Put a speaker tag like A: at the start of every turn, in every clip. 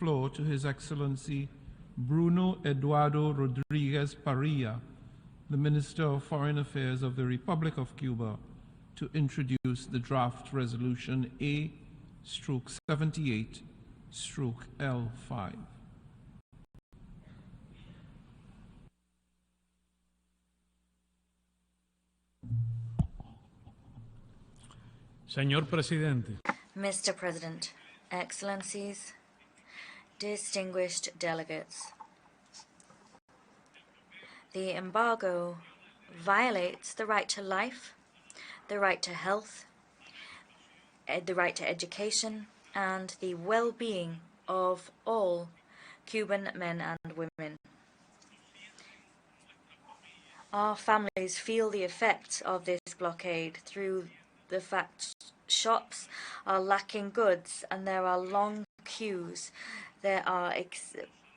A: floor to His Excellency Bruno Eduardo Rodriguez Parrilla, the Minister of Foreign Affairs of the Republic of Cuba, to introduce the draft resolution A/78/L5.
B: Señor Presidente.
C: Mr. President, Excellencies, distinguished delegates, the embargo violates the right to life, the right to health, the right to education, and the well-being of all Cuban men and women. Our families feel the effects of this blockade through the fact shops are lacking goods and there are long queues. There are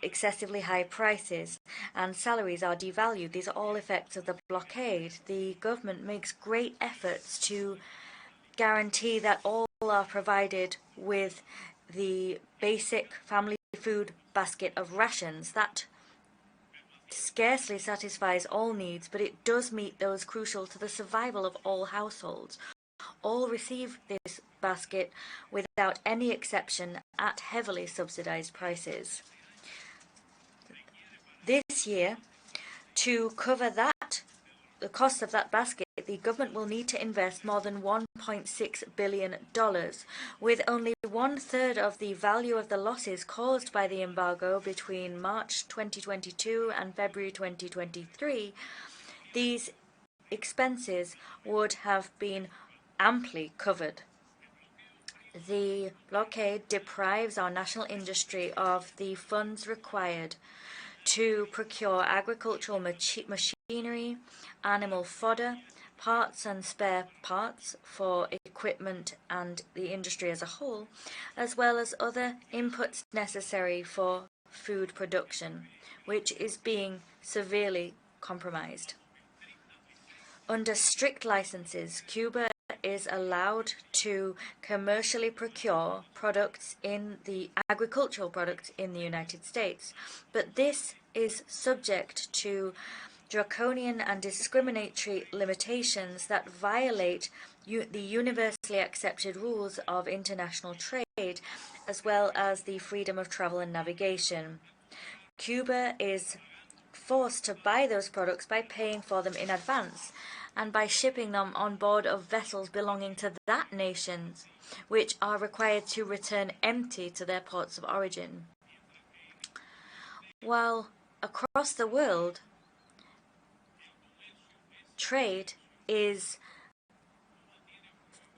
C: excessively high prices and salaries are devalued. These are all effects of the blockade. The government makes great efforts to guarantee that all are provided with the basic family food basket of rations. That scarcely satisfies all needs, but it does meet those crucial to the survival of all households. All receive this basket without any exception at heavily subsidized prices. This year, to cover the cost of that basket, the government will need to invest more than $1.6 billion, with only 1/3 of the value of the losses caused by the embargo between March 2022 and February 2023. These expenses would have been amply covered. The blockade deprives our national industry of the funds required to procure agricultural machinery, animal fodder, parts and spare parts for equipment and the industry as a whole, as well as other inputs necessary for food production, which is being severely compromised. Under strict licenses, Cuba is allowed to commercially procure products agricultural products in the United States, but this is subject to draconian and discriminatory limitations that violate the universally accepted rules of international trade, as well as the freedom of travel and navigation. Cuba is forced to buy those products by paying for them in advance and by shipping them on board of vessels belonging to that nation, which are required to return empty to their ports of origin. While across the world, trade is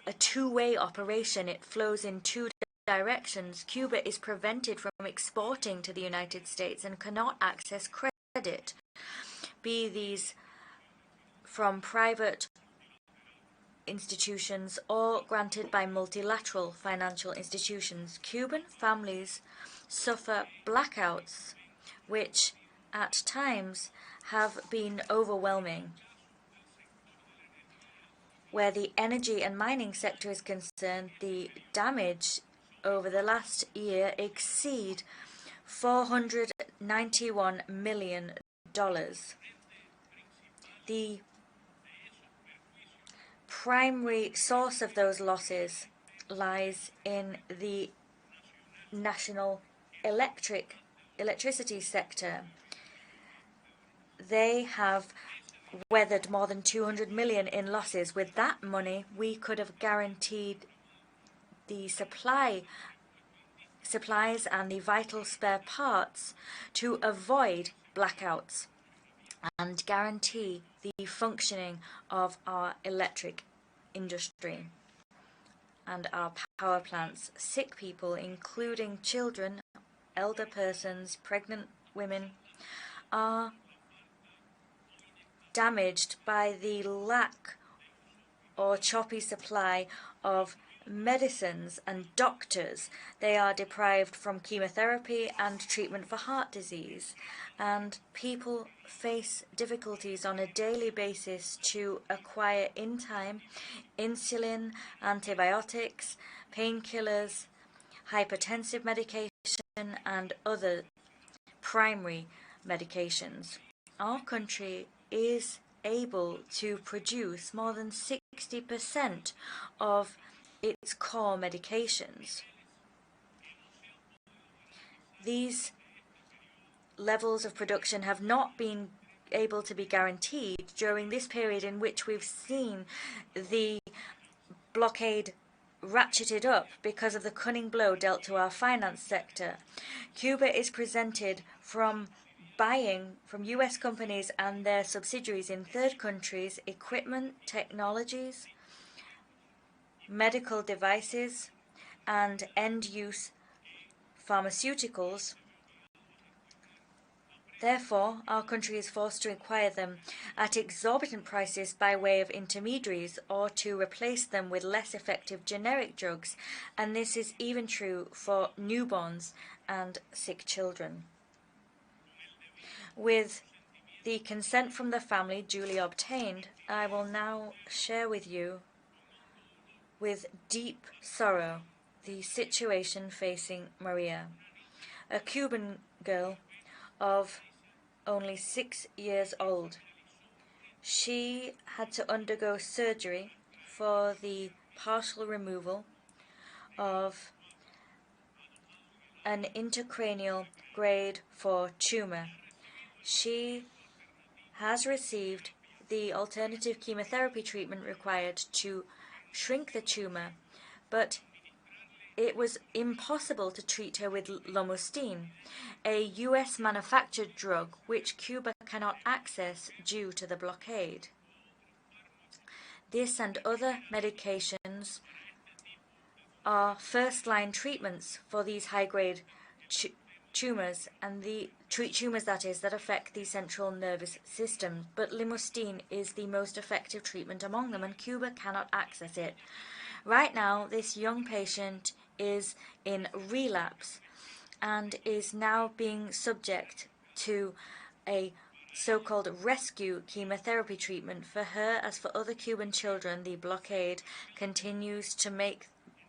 C: a two-way operation. It flows in two directions. Cuba is prevented from exporting to the United States and cannot access credit, be these from private institutions or granted by multilateral financial institutions. Cuban families suffer blackouts, which at times have been overwhelming. Where the energy and mining sector is concerned, the damage over the last year exceed $491 million. The primary source of those losses lies in the national electricity sector. They have weathered more than $200 million in losses. With that money, we could have guaranteed the supplies and the vital spare parts to avoid blackouts and guarantee the functioning of our electric industry and our power plants. Sick people, including children, elder persons, pregnant women, are damaged by the lack or choppy supply of medicines and doctors. They are deprived from chemotherapy and treatment for heart disease, and people face difficulties on a daily basis to acquire in time insulin, antibiotics, painkillers, hypertensive medication, and other primary medications. Our country is able to produce more than 60% of its core medications. These levels of production have not been able to be guaranteed during this period in which we've seen the blockade ratcheted up because of the cunning blow dealt to our finance sector. Cuba is prevented from buying from US companies and their subsidiaries in third countries equipment, technologies, medical devices, and end-use pharmaceuticals. Therefore, our country is forced to acquire them at exorbitant prices by way of intermediaries or to replace them with less effective generic drugs, and this is even true for newborns and sick children. With the consent from the family duly obtained, I will now share with you, with deep sorrow, the situation facing Maria, a Cuban girl of only 6 years old. She had to undergo surgery for the partial removal of an intracranial grade 4 tumor. She has received the alternative chemotherapy treatment required to shrink the tumor, but it was impossible to treat her with lomustine, a US manufactured drug which Cuba cannot access due to the blockade. This and other medications are first-line treatments for these high-grade tumors, and the tumors that affect the central nervous system, but lomustine is the most effective treatment among them, and Cuba cannot access it. Right now, this young patient is in relapse and is now being subject to a so-called rescue chemotherapy treatment. For her, as for other Cuban children, the blockade continues to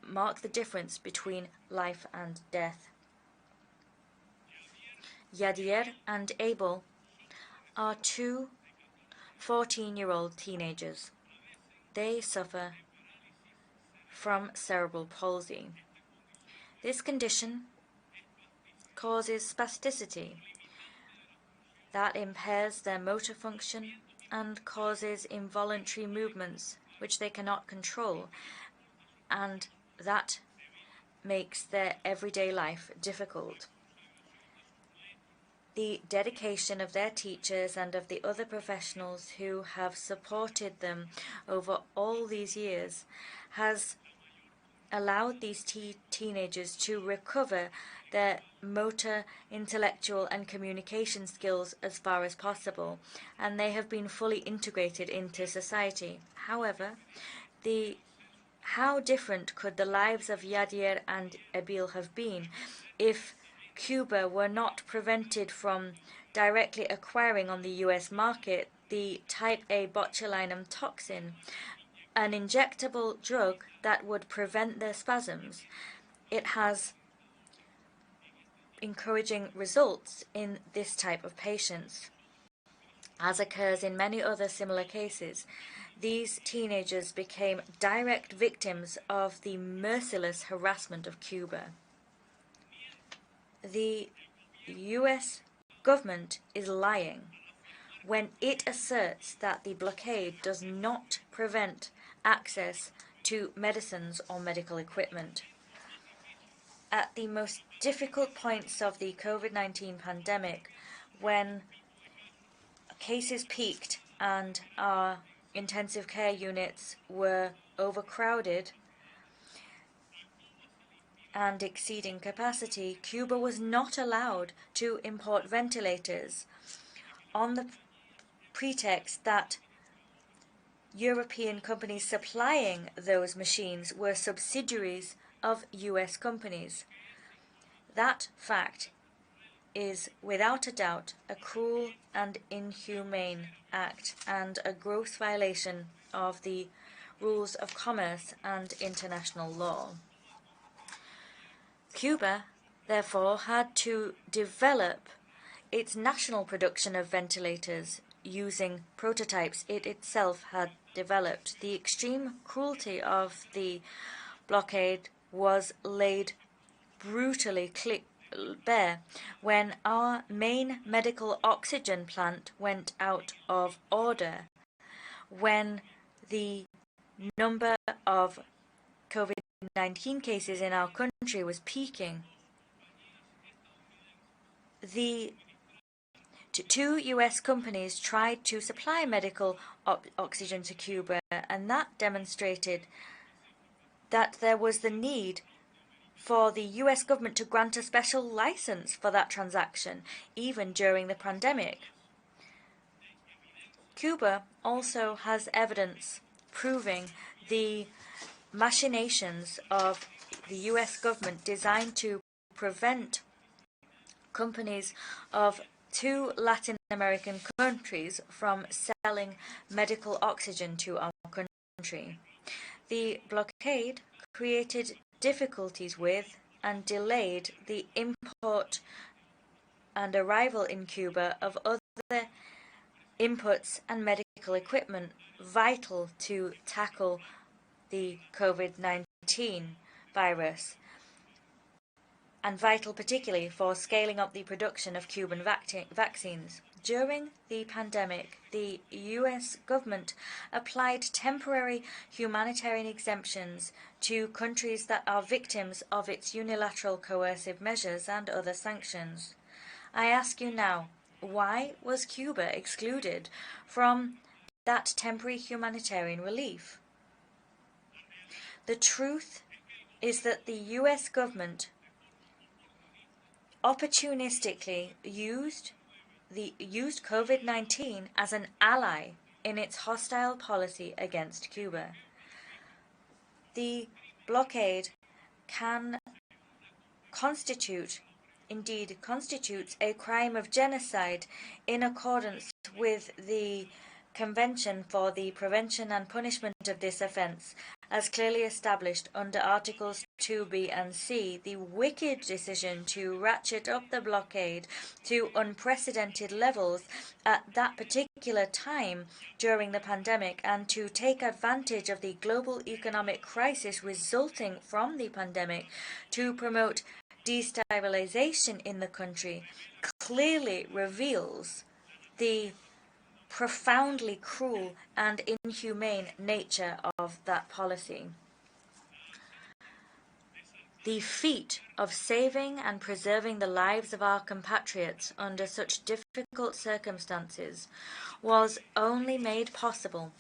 C: mark the difference between life and death. Yadier and Abel are two 14-year-old teenagers. They suffer from cerebral palsy. This condition causes spasticity that impairs their motor function and causes involuntary movements which they cannot control, and that makes their everyday life difficult. The dedication of their teachers and of the other professionals who have supported them over all these years has allowed these teenagers to recover their motor, intellectual, and communication skills as far as possible, and they have been fully integrated into society. However, how different could the lives of Yadier and Ebil have been if Cuba were not prevented from directly acquiring on the US market the type A botulinum toxin, an injectable drug that would prevent their spasms? It has encouraging results in this type of patients. As occurs in many other similar cases, these teenagers became direct victims of the merciless harassment of Cuba. The US government is lying when it asserts that the blockade does not prevent access to medicines or medical equipment. At the most difficult points of the COVID-19 pandemic, when cases peaked and our intensive care units were overcrowded and exceeding capacity, Cuba was not allowed to import ventilators on the pretext that European companies supplying those machines were subsidiaries of US companies. That fact is without a doubt a cruel and inhumane act and a gross violation of the rules of commerce and international law. Cuba, therefore, had to develop its national production of ventilators using prototypes it itself had developed. The extreme cruelty of the blockade was laid brutally bare when our main medical oxygen plant went out of order, when the number of COVID-19 cases in our country was peaking. The two US companies tried to supply medical oxygen to Cuba, and that demonstrated that there was the need for the US government to grant a special license for that transaction, even during the pandemic. Cuba also has evidence proving the machinations of the US government designed to prevent companies of two Latin American countries from selling medical oxygen to our country. The blockade created difficulties with and delayed the import and arrival in Cuba of other inputs and medical equipment vital to tackle the COVID-19 virus, and vital particularly for scaling up the production of Cuban vaccines. During the pandemic, the US government applied temporary humanitarian exemptions to countries that are victims of its unilateral coercive measures and other sanctions. I ask you now, why was Cuba excluded from that temporary humanitarian relief? The truth is that the US government opportunistically used COVID-19 as an ally in its hostile policy against Cuba. The blockade constitutes a crime of genocide in accordance with the Convention for the Prevention and Punishment of this offence, as clearly established under Articles 2b and c. The wicked decision to ratchet up the blockade to unprecedented levels at that particular time during the pandemic, and to take advantage of the global economic crisis resulting from the pandemic to promote destabilization in the country, clearly reveals the profoundly cruel and inhumane nature of that policy. The feat of saving and preserving the lives of our compatriots under such difficult circumstances was only made possible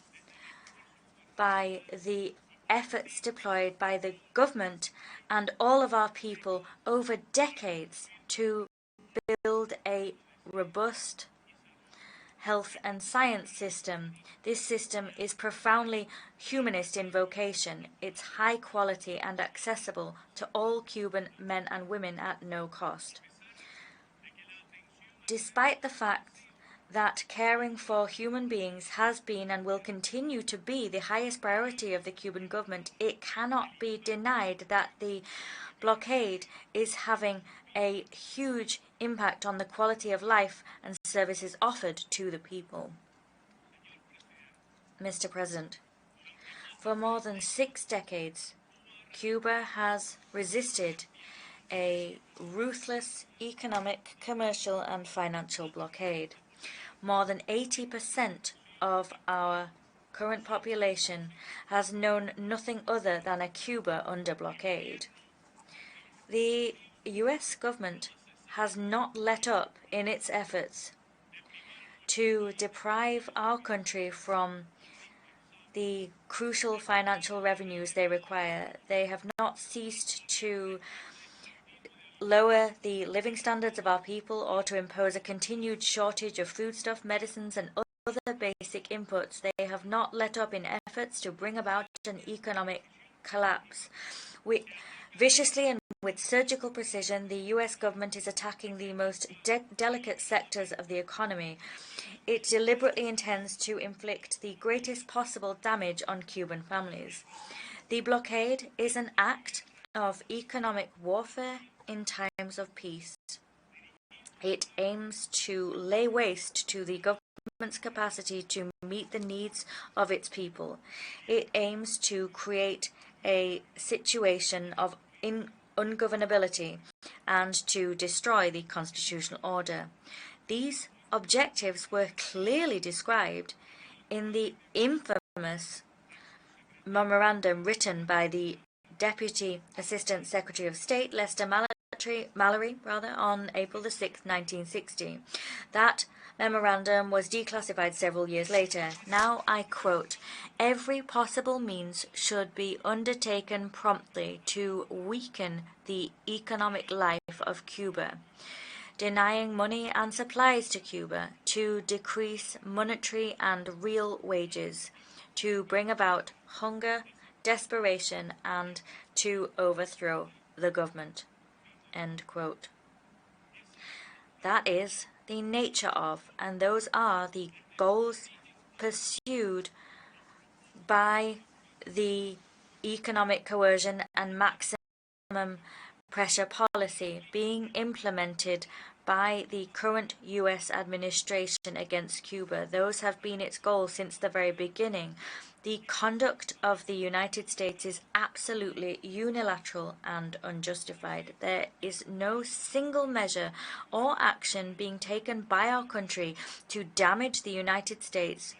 C: by the efforts deployed by the government and all of our people over decades to build a robust health and science system. This system is profoundly humanist in vocation. It's high quality and accessible to all Cuban men and women at no cost. Despite the fact that caring for human beings has been and will continue to be the highest priority of the Cuban government, it cannot be denied that the blockade is having a huge impact on the quality of life and services offered to the people. Mr. President, for more than 6 decades, Cuba has resisted a ruthless economic, commercial, and financial blockade. More than 80% of our current population has known nothing other than a Cuba under blockade. The US government has not let up in its efforts to deprive our country from the crucial financial revenues they require. They have not ceased to lower the living standards of our people or to impose a continued shortage of foodstuff, medicines, and other basic inputs. They have not let up in efforts to bring about an economic collapse. Viciously and with surgical precision, the US government is attacking the most delicate sectors of the economy. It deliberately intends to inflict the greatest possible damage on Cuban families. The blockade is an act of economic warfare in times of peace. It aims to lay waste to the government's capacity to meet the needs of its people. It aims to create a situation of ungovernability and to destroy the constitutional order. These objectives were clearly described in the infamous memorandum written by the Deputy Assistant Secretary of State Lester Mallory on April 6, 1960. That memorandum was declassified several years later. Now I quote, "Every possible means should be undertaken promptly to weaken the economic life of Cuba, denying money and supplies to Cuba, to decrease monetary and real wages, to bring about hunger, desperation, and to overthrow the government." End quote. That is the nature of, and those are the goals pursued by the economic coercion and maximum pressure policy being implemented by the current U.S. administration against Cuba. Those have been its goals since the very beginning. The conduct of the United States is absolutely unilateral and unjustified. There is no single measure or action being taken by our country to damage the United States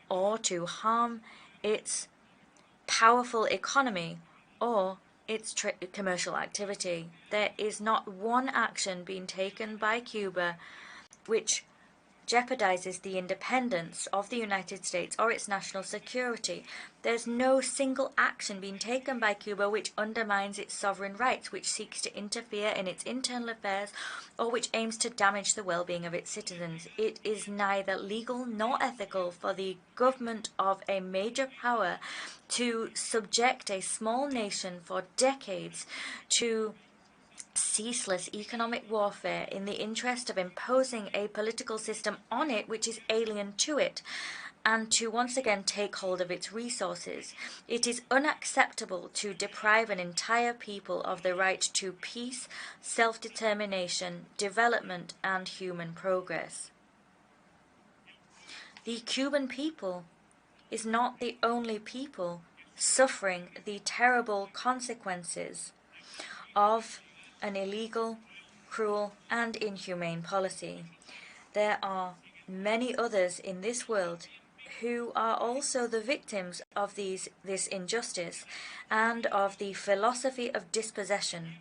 C: or to harm its powerful economy or its commercial activity. There is not one action being taken by Cuba which jeopardizes the independence of the United States or its national security. There's no single action being taken by Cuba which undermines its sovereign rights, which seeks to interfere in its internal affairs, or which aims to damage the well-being of its citizens. It is neither legal nor ethical for the government of a major power to subject a small nation for decades to ceaseless economic warfare in the interest of imposing a political system on it which is alien to it, and to once again take hold of its resources. It is unacceptable to deprive an entire people of the right to peace, self-determination, development, and human progress. The Cuban people is not the only people suffering the terrible consequences of an illegal, cruel, and inhumane policy. There are many others in this world who are also the victims of this injustice and of the philosophy of dispossession,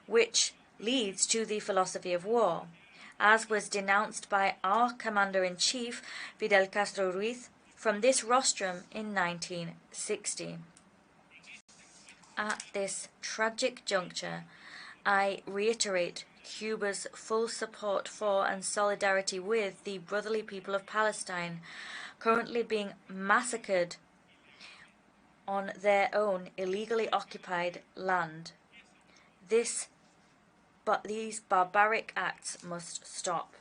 C: which leads to the philosophy of war, as was denounced by our Commander-in-Chief, Fidel Castro Ruiz, from this rostrum in 1960. At this tragic juncture, I reiterate Cuba's full support for and solidarity with the brotherly people of Palestine, currently being massacred on their own illegally occupied land. These barbaric acts must stop.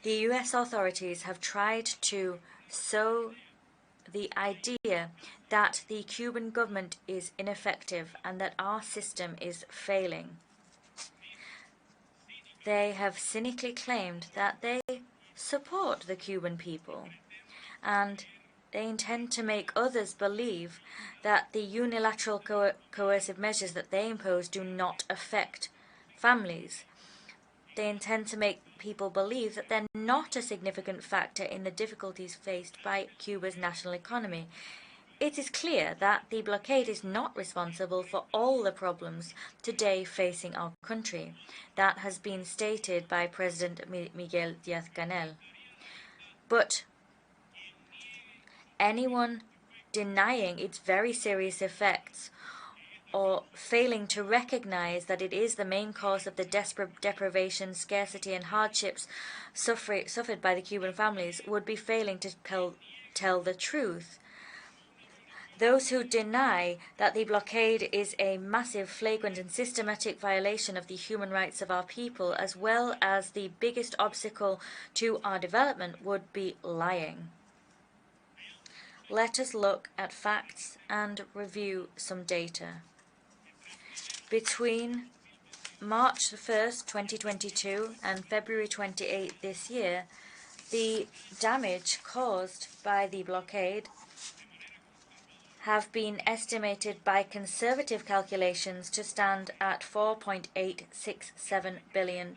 C: The U.S. authorities have tried to sow the idea that the Cuban government is ineffective and that our system is failing. They have cynically claimed that they support the Cuban people, and they intend to make others believe that the unilateral coercive measures that they impose do not affect families. They intend to make people believe that they're not a significant factor in the difficulties faced by Cuba's national economy. It is clear that the blockade is not responsible for all the problems today facing our country. That has been stated by President Miguel Díaz-Canel. But anyone denying its very serious effects or failing to recognize that it is the main cause of the deprivation, scarcity, and hardships suffered by the Cuban families would be failing to tell the truth. Those who deny that the blockade is a massive, flagrant, and systematic violation of the human rights of our people, as well as the biggest obstacle to our development, would be lying. Let us look at facts and review some data. Between March 1st, 2022 and February 28th this year, the damage caused by the blockade have been estimated by conservative calculations to stand at $4.867 billion.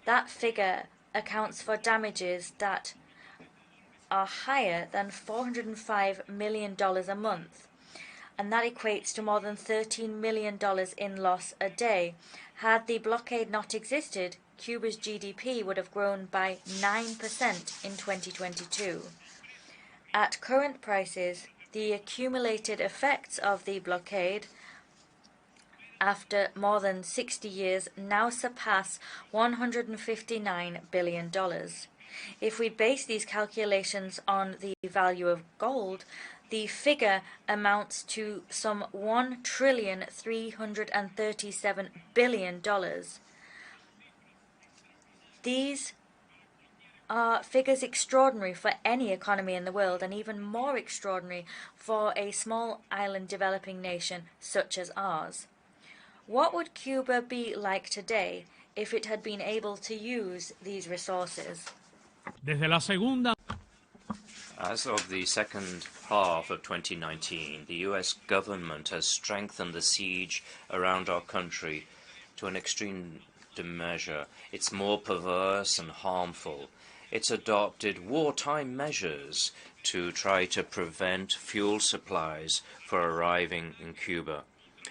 C: That figure accounts for damages that are higher than $405 million a month, and that equates to more than $13 million in loss a day. Had the blockade not existed, Cuba's GDP would have grown by 9% in 2022. At current prices, the accumulated effects of the blockade after more than 60 years now surpass $159 billion. If we base these calculations on the value of gold, the figure amounts to some $1,337 billion. These are figures extraordinary for any economy in the world, and even more extraordinary for a small island developing nation such as ours. What would Cuba be like today if it had been able to use these resources?
B: As of the second half of 2019, the U.S. government has strengthened the siege around our country to an extreme measure. It's more perverse and harmful. It's adopted wartime measures to try to prevent fuel supplies for arriving in Cuba.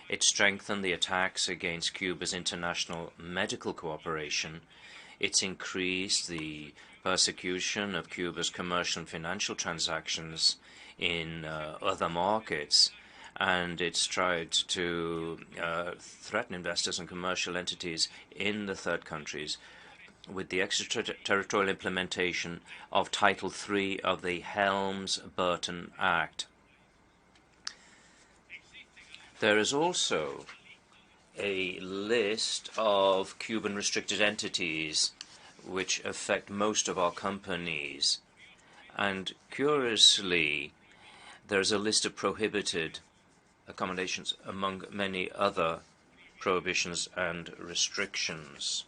B: It strengthened the attacks against Cuba's international medical cooperation. It's increased the persecution of Cuba's commercial and financial transactions in other markets, and it's tried to threaten investors and commercial entities in the third countries with the extraterritorial implementation of Title III of the Helms-Burton Act. There is also a list of Cuban restricted entities which affect most of our companies. And curiously, there's a list of prohibited accommodations among many other prohibitions and restrictions.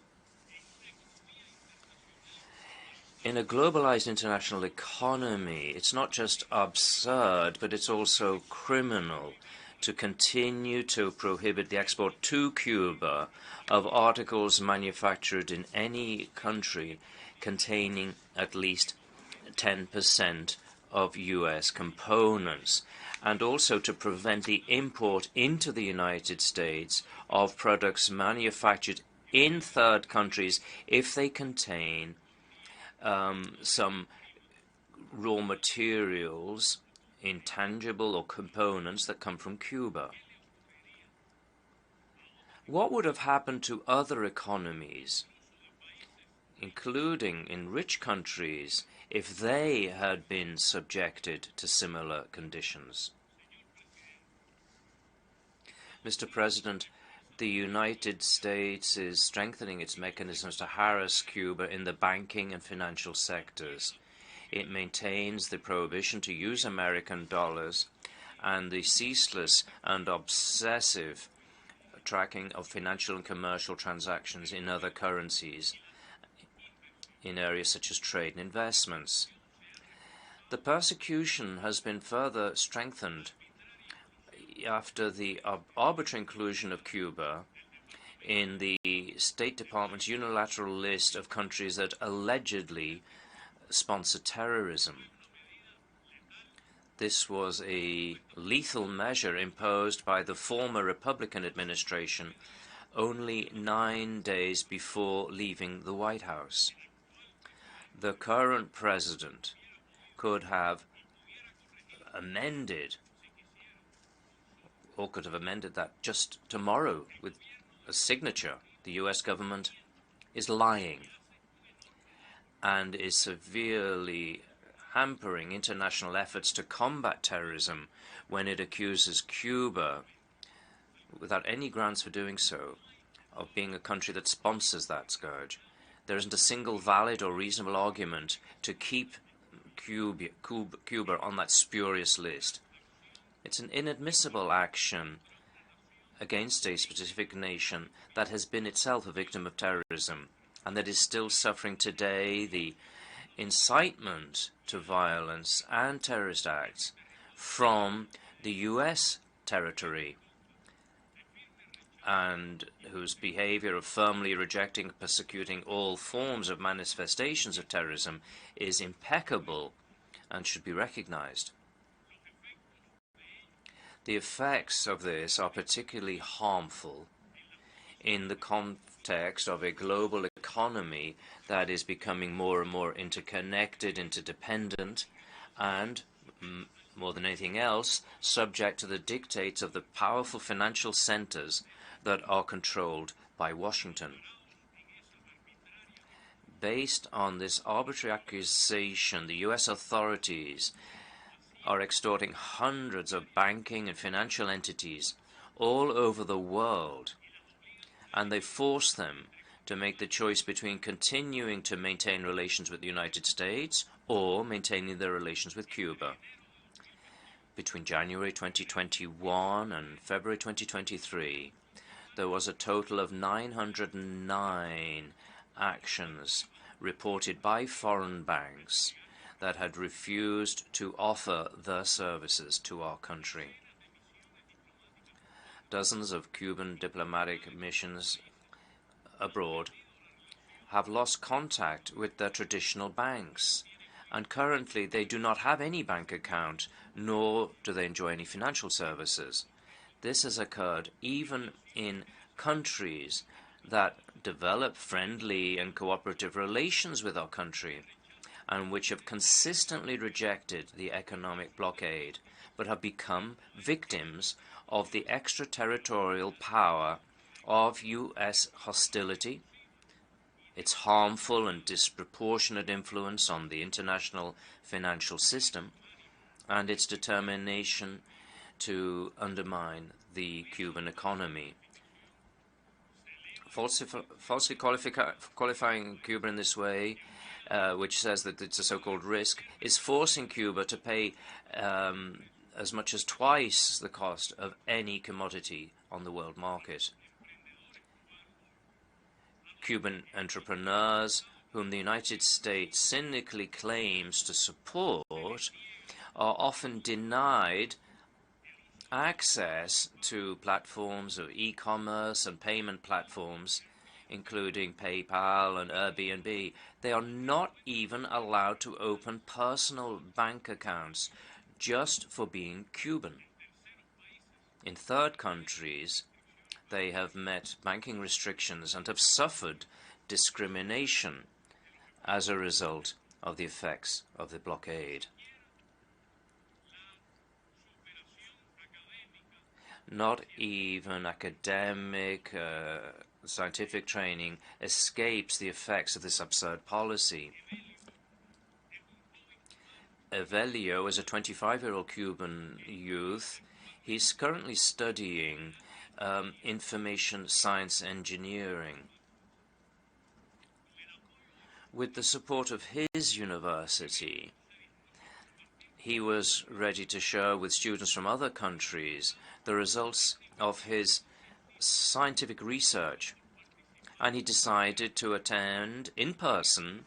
B: In a globalized international economy, it's not just absurd, but it's also criminal to continue to prohibit the export to Cuba of articles manufactured in any country containing at least 10% of U.S. components, and also to prevent the import into the United States of products manufactured in third countries if they contain some raw materials, intangible or components that come from Cuba. What would have happened to other economies, including in rich countries, if they had been subjected to similar conditions? Mr. President, the United States is strengthening its mechanisms to harass Cuba in the banking and financial sectors. It maintains the prohibition to use American dollars and the ceaseless and obsessive tracking of financial and commercial transactions in other currencies in areas such as trade and investments. The persecution has been further strengthened after the arbitrary inclusion of Cuba in the State Department's unilateral list of countries that allegedly sponsor terrorism. This was a lethal measure imposed by the former Republican administration only 9 days before leaving the White House. The current president could have amended that just tomorrow with a signature. The U.S. government is lying and is severely hampering international efforts to combat terrorism when it accuses Cuba, without any grounds for doing so, of being a country that sponsors that scourge. There isn't a single valid or reasonable argument to keep Cuba on that spurious list. It's an inadmissible action against a specific nation that has been itself a victim of terrorism and that is still suffering today the incitement to violence and terrorist acts from the U.S. territory, and whose behavior of firmly rejecting and persecuting all forms of manifestations of terrorism is impeccable and should be recognized. The effects of this are particularly harmful in the context of a global economy that is becoming more and more interconnected, interdependent, and, more than anything else, subject to the dictates of the powerful financial centers that are controlled by Washington. Based on this arbitrary accusation, the U.S. authorities are extorting hundreds of banking and financial entities all over the world, and they force them to make the choice between continuing to maintain relations with the United States or maintaining their relations with Cuba. Between January 2021 and February 2023, there was a total of 909 actions reported by foreign banks that had refused to offer their services to our country. Dozens of Cuban diplomatic missions abroad have lost contact with their traditional banks, and currently they do not have any bank account, nor do they enjoy any financial services. This has occurred even in countries that develop friendly and cooperative relations with our country, and which have consistently rejected the economic blockade, but have become victims of the extraterritorial power of U.S. hostility, its harmful and disproportionate influence on the international financial system, and its determination to undermine the Cuban economy. Falsely qualifying Cuba in this way, which says that it's a so-called risk, is forcing Cuba to pay as much as twice the cost of any commodity on the world market. Cuban entrepreneurs, whom the United States cynically claims to support, are often denied access to platforms of e-commerce and payment platforms, including PayPal and Airbnb. They are not even allowed to open personal bank accounts just for being Cuban. In third countries, they have met banking restrictions and have suffered discrimination as a result of the effects of the blockade. Not even academic, scientific training escapes the effects of this absurd policy. Evelio is a 25-year-old Cuban youth. He's currently studying information science engineering. With the support of his university, he was ready to share with students from other countries the results of his scientific research, and he decided to attend in person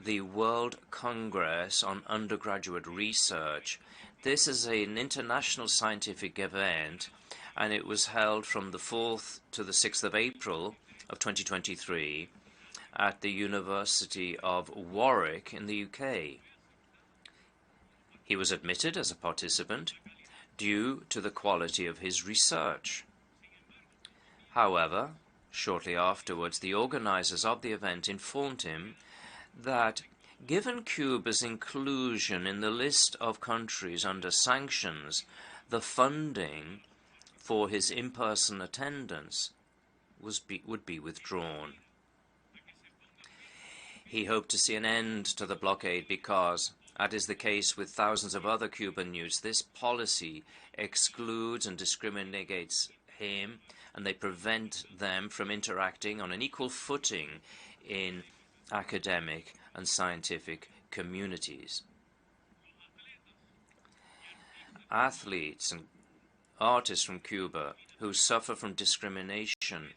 B: the World Congress on Undergraduate Research. This is an international scientific event, and it was held from the 4th to the 6th of April of 2023 at the University of Warwick in the UK. He was admitted as a participant due to the quality of his research. However, shortly afterwards, the organizers of the event informed him that given Cuba's inclusion in the list of countries under sanctions, the funding for his in-person attendance would be withdrawn. He hoped to see an end to the blockade because, as is the case with thousands of other Cuban youths, this policy excludes and discriminates him, and they prevent them from interacting on an equal footing in academic and scientific communities. Athletes and artists from Cuba who suffer from discrimination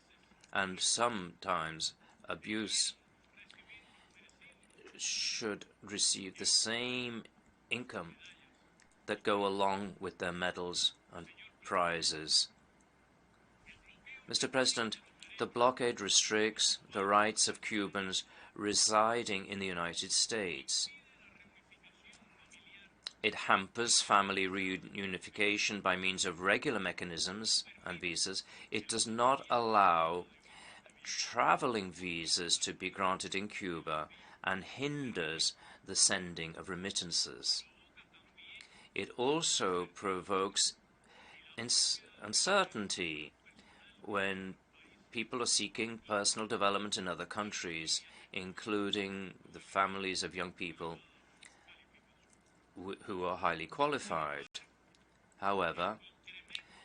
B: and sometimes abuse should receive the same income that go along with their medals and prizes. Mr. President, the blockade restricts the rights of Cubans residing in the United States. It hampers family reunification by means of regular mechanisms and visas. It does not allow traveling visas to be granted in Cuba and hinders the sending of remittances. It also provokes uncertainty when people are seeking personal development in other countries, including the families of young people who are highly qualified. However,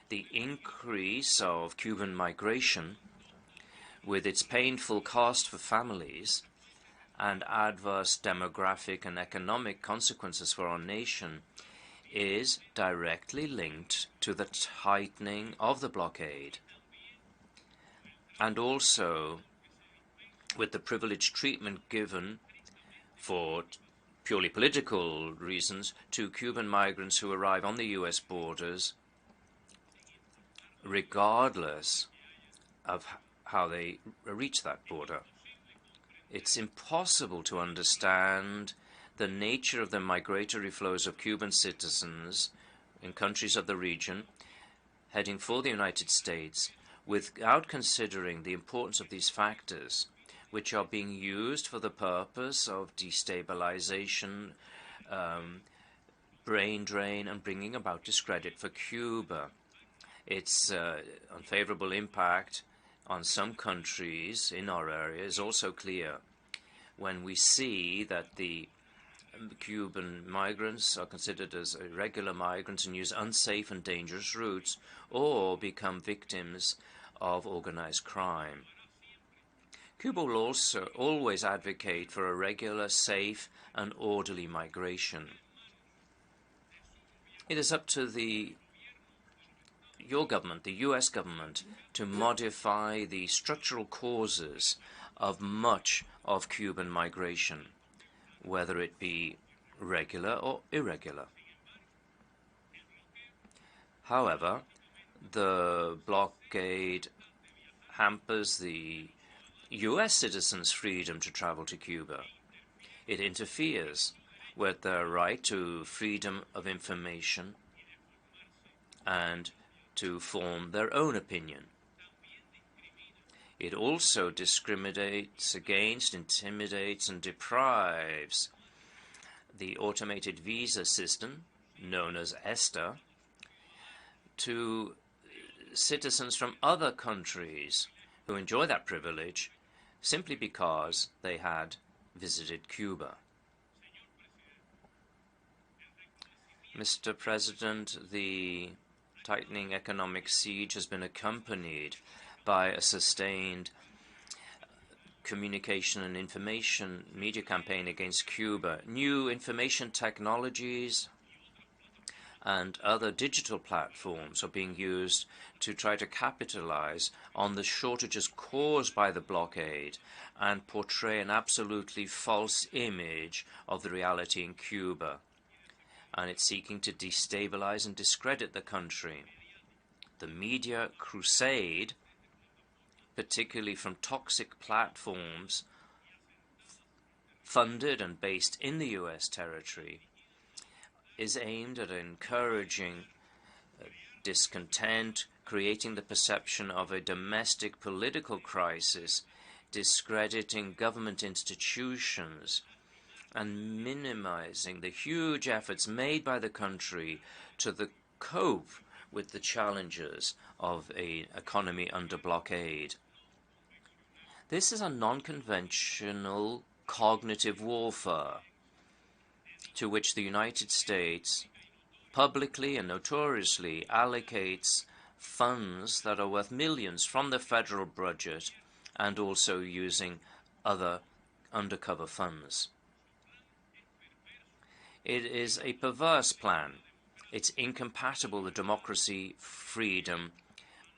B: the increase of Cuban migration, with its painful cost for families and adverse demographic and economic consequences for our nation, is directly linked to the tightening of the blockade, and also with the privileged treatment given for purely political reasons to Cuban migrants who arrive on the U.S. borders, regardless of how they reach that border. It's impossible to understand the nature of the migratory flows of Cuban citizens in countries of the region heading for the United States without considering the importance of these factors, which are being used for the purpose of destabilization, brain drain, and bringing about discredit for Cuba. Its unfavorable impact on some countries in our area is also clear when we see that the Cuban migrants are considered as irregular migrants and use unsafe and dangerous routes or become victims of organized crime. Cuba will also always advocate for a regular, safe, and orderly migration. It is up to your government, the U.S. government, to modify the structural causes of much of Cuban migration, whether it be regular or irregular. However, the blockade hampers the U.S. citizens' freedom to travel to Cuba. It interferes with their right to freedom of information and to form their own opinion. It also discriminates against, intimidates, and deprives the automated visa system, known as ESTA, to citizens from other countries who enjoy that privilege simply because they had visited Cuba. Mr. President, the tightening economic siege has been accompanied by a sustained communication and information media campaign against Cuba. New information technologies and other digital platforms are being used to try to capitalize on the shortages caused by the blockade and portray an absolutely false image of the reality in Cuba. And it's seeking to destabilize and discredit the country. The media crusade, particularly from toxic platforms funded and based in the U.S. territory, is aimed at encouraging discontent, creating the perception of a domestic political crisis, discrediting government institutions, and minimizing the huge efforts made by the country to cope with the challenges of an economy under blockade. This is a non-conventional cognitive warfare to which the United States publicly and notoriously allocates funds that are worth millions from the federal budget and also using other undercover funds. It is a perverse plan. It's incompatible with democracy, freedom,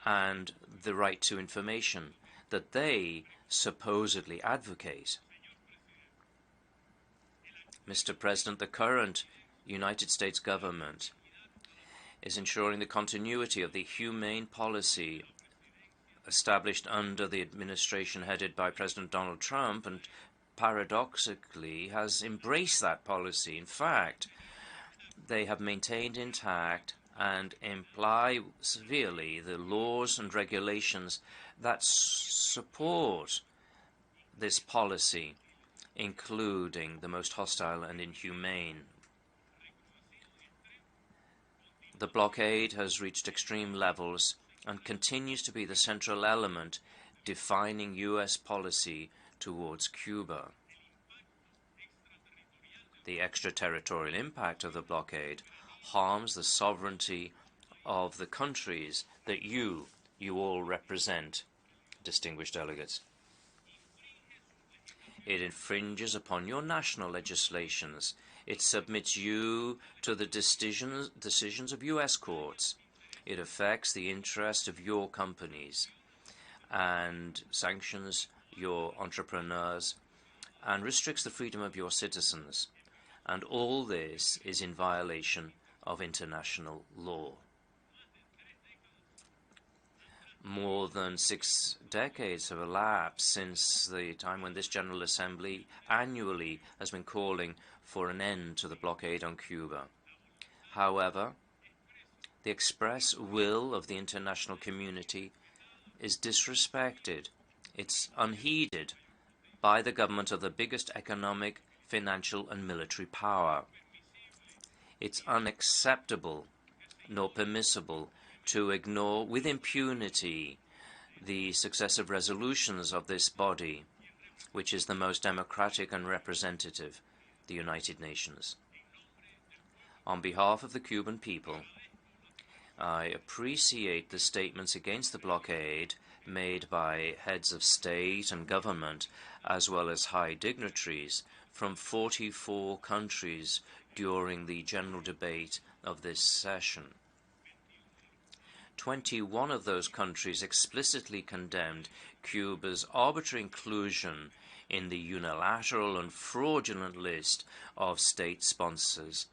B: and the right to information that they supposedly advocate. Mr. President, the current United States government is ensuring the continuity of the humane policy established under the administration headed by President Donald Trump, and paradoxically has embraced that policy. In fact, they have maintained intact and imply severely the laws and regulations that support this policy, including the most hostile and inhumane. The blockade has reached extreme levels and continues to be the central element defining U.S. policy towards Cuba. The extraterritorial impact of the blockade harms the sovereignty of the countries that you all represent, distinguished delegates. It infringes upon your national legislations. It submits you to the decisions of U.S. courts. It affects the interest of your companies and sanctions your entrepreneurs and restricts the freedom of your citizens. And all this is in violation of international law. More than 6 decades have elapsed since the time when this General Assembly annually has been calling for an end to the blockade on Cuba. However, the express will of the international community is disrespected. It's unheeded by the government of the biggest economic, financial, and military power. It's unacceptable nor permissible to ignore with impunity the successive resolutions of this body, which is the most democratic and representative, the United Nations. On behalf of the Cuban people, I appreciate the statements against the blockade made by heads of state and government, as well as high dignitaries from 44 countries during the general debate of this session. 21 of those countries explicitly condemned Cuba's arbitrary inclusion in the unilateral and fraudulent list of state sponsors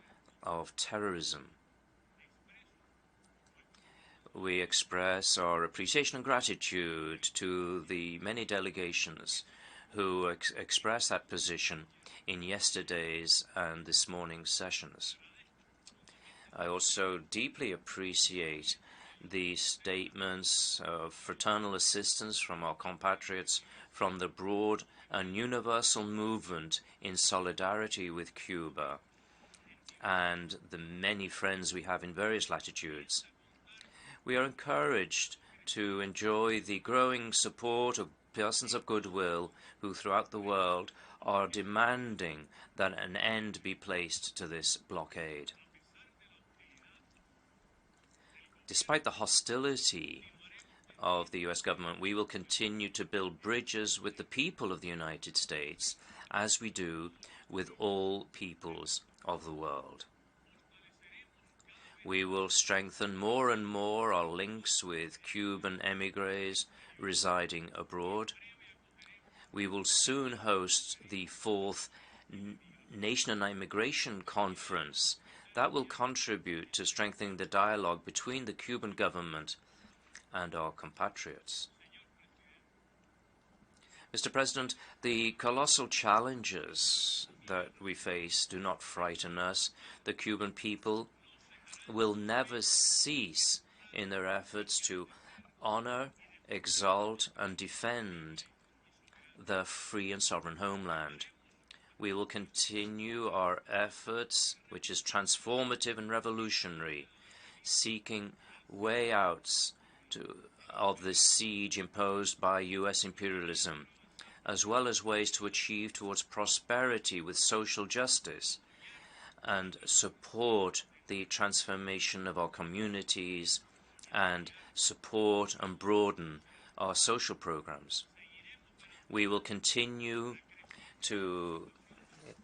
B: of terrorism. We express our appreciation and gratitude to the many delegations who expressed that position in yesterday's and this morning's sessions. I also deeply appreciate the statements of fraternal assistance from our compatriots from the broad and universal movement in solidarity with Cuba and the many friends we have in various latitudes. We are encouraged to enjoy the growing support of persons of goodwill who throughout the world are demanding that an end be placed to this blockade. Despite the hostility of the U.S. government, we will continue to build bridges with the people of the United States, as we do with all peoples of the world. We will strengthen more and more our links with Cuban émigrés residing abroad. We will soon host the 4th Nation and Immigration Conference that will contribute to strengthening the dialogue between the Cuban government and our compatriots. Mr. President, the colossal challenges that we face do not frighten us. The Cuban people will never cease in their efforts to honor, exalt, and defend their free and sovereign homeland. We will continue our efforts, which is transformative and revolutionary, seeking way outs of the siege imposed by U.S. imperialism, as well as ways to achieve towards prosperity with social justice and support the transformation of our communities and support and broaden our social programs. We will continue to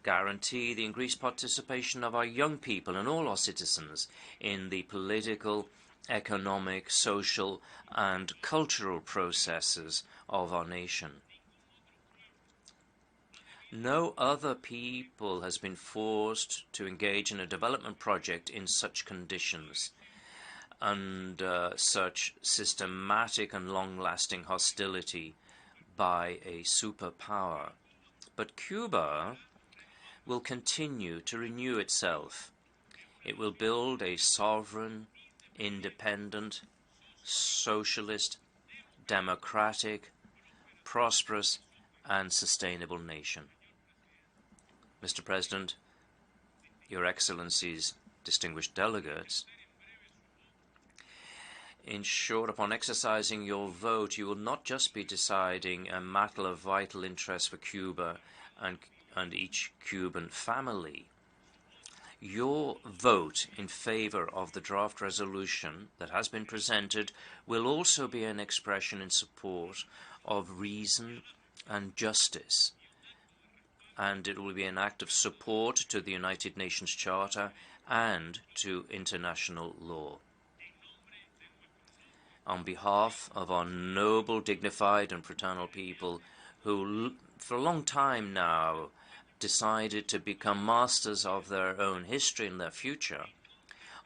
B: guarantee the increased participation of our young people and all our citizens in the political economic, social, and cultural processes of our nation. No other people has been forced to engage in a development project in such conditions, under such systematic and long-lasting hostility by a superpower. But Cuba will continue to renew itself. It will build a sovereign, independent, socialist, democratic, prosperous, and sustainable nation. Mr. President, Your Excellencies, distinguished delegates, in short, upon exercising your vote, you will not just be deciding a matter of vital interest for Cuba and each Cuban family. Your vote in favor of the draft resolution that has been presented will also be an expression in support of reason and justice, and it will be an act of support to the United Nations Charter and to international law. On behalf of our noble, dignified, and fraternal people who, for a long time now, decided to become masters of their own history and their future,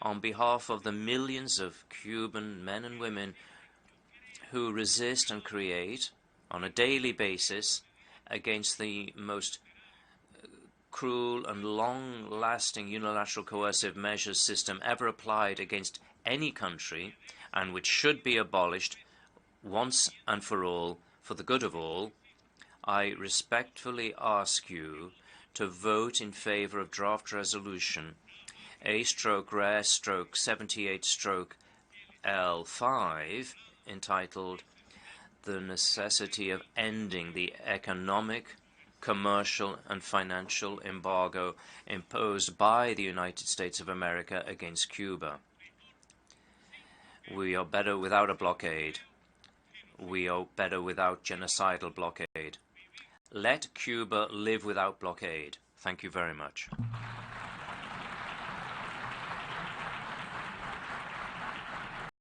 B: on behalf of the millions of Cuban men and women who resist and create on a daily basis against the most cruel and long-lasting unilateral coercive measures system ever applied against any country, and which should be abolished once and for all for the good of all, I respectfully ask you to vote in favor of draft resolution A/Res/78/L5 entitled The Necessity of Ending the Economic, Commercial, and Financial Embargo imposed by the United States of America against Cuba. We are better without a blockade. We are better without genocidal blockade. Let Cuba live without blockade. Thank you very much.